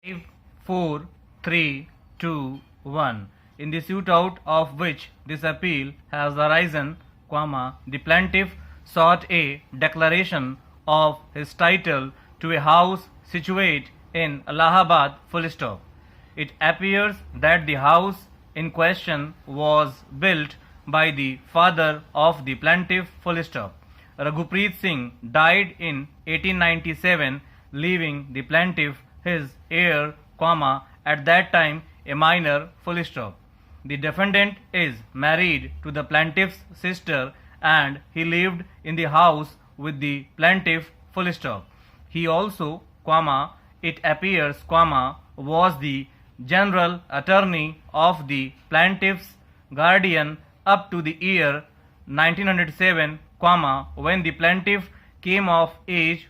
5, 4, 3, 2, 1. In the suit out of which this appeal has arisen, the plaintiff sought a declaration of his title to a house situate in Allahabad, It appears that the house in question was built by the father of the plaintiff, Raghupreet Singh died in 1897, leaving the plaintiff his heir, at that time a minor, The defendant is married to the plaintiff's sister and he lived in the house with the plaintiff, He also, it appears, was the general attorney of the plaintiff's guardian up to the year 1907, when the plaintiff came of age,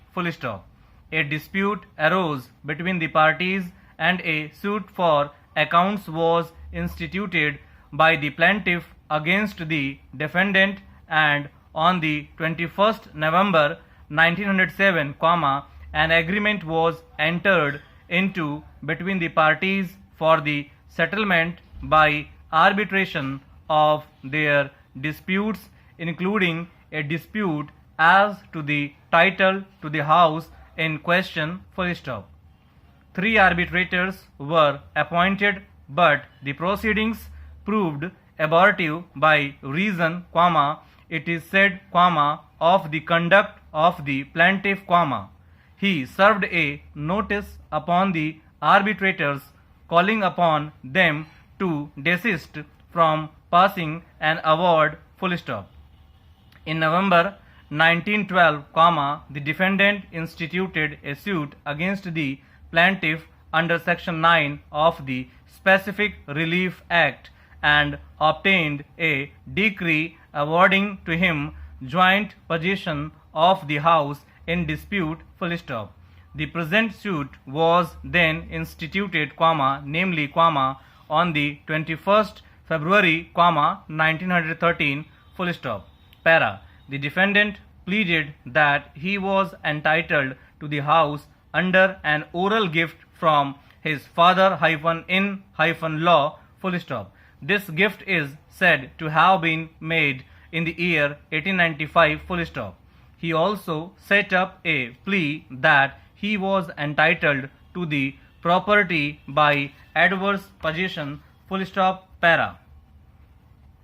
A dispute arose between the parties and a suit for accounts was instituted by the plaintiff against the defendant, and on the 21st November 1907, an agreement was entered into between the parties for the settlement by arbitration of their disputes, including a dispute as to the title to the house in question, 3 arbitrators were appointed, but the proceedings proved abortive by reason, it is said, of the conduct of the plaintiff, He served a notice upon the arbitrators calling upon them to desist from passing an award, In November 1912, the defendant instituted a suit against the plaintiff under Section 9 of the Specific Relief Act and obtained a decree awarding to him joint possession of the house in dispute, The present suit was then instituted, namely, on the 21st February, 1913, Para. The defendant pleaded that he was entitled to the house under an oral gift from his father-in-law, This gift is said to have been made in the year 1895, He also set up a plea that he was entitled to the property by adverse possession, Para.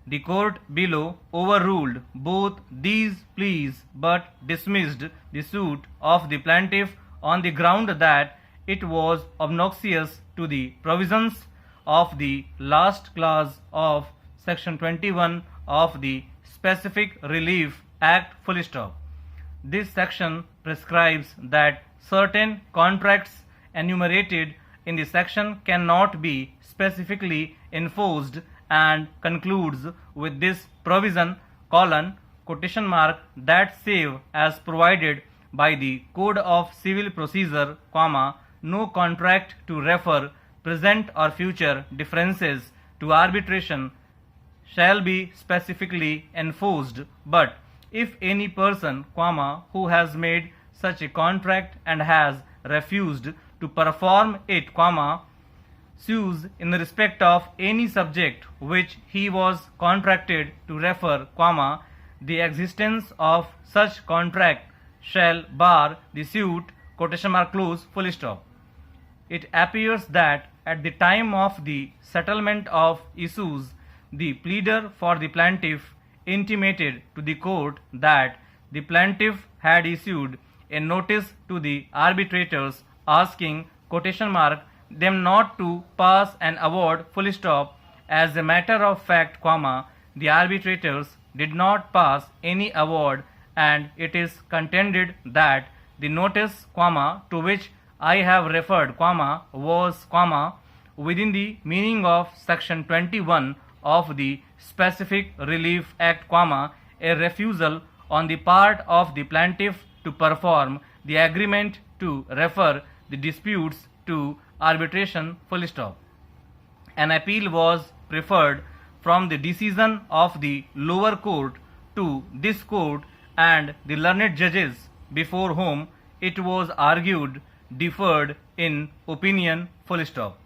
The court below overruled both these pleas but dismissed the suit of the plaintiff on the ground that it was obnoxious to the provisions of the last clause of Section 21 of the Specific Relief Act, This section prescribes that certain contracts enumerated in the section cannot be specifically enforced and concludes with this provision, that save as provided by the Code of Civil Procedure, no contract to refer present or future differences to arbitration shall be specifically enforced, but if any person, who has made such a contract and has refused to perform it, sues in respect of any subject which he was contracted to refer, the existence of such contract shall bar the suit, It appears that at the time of the settlement of issues, the pleader for the plaintiff intimated to the court that the plaintiff had issued a notice to the arbitrators asking, them not to pass an award, As a matter of fact, the arbitrators did not pass any award, and it is contended that the notice, to which I have referred, was, within the meaning of Section 21 of the Specific Relief Act, a refusal on the part of the plaintiff to perform the agreement to refer the disputes to arbitration, An appeal was preferred from the decision of the lower court to this court, and the learned judges before whom it was argued differed in opinion, full stop.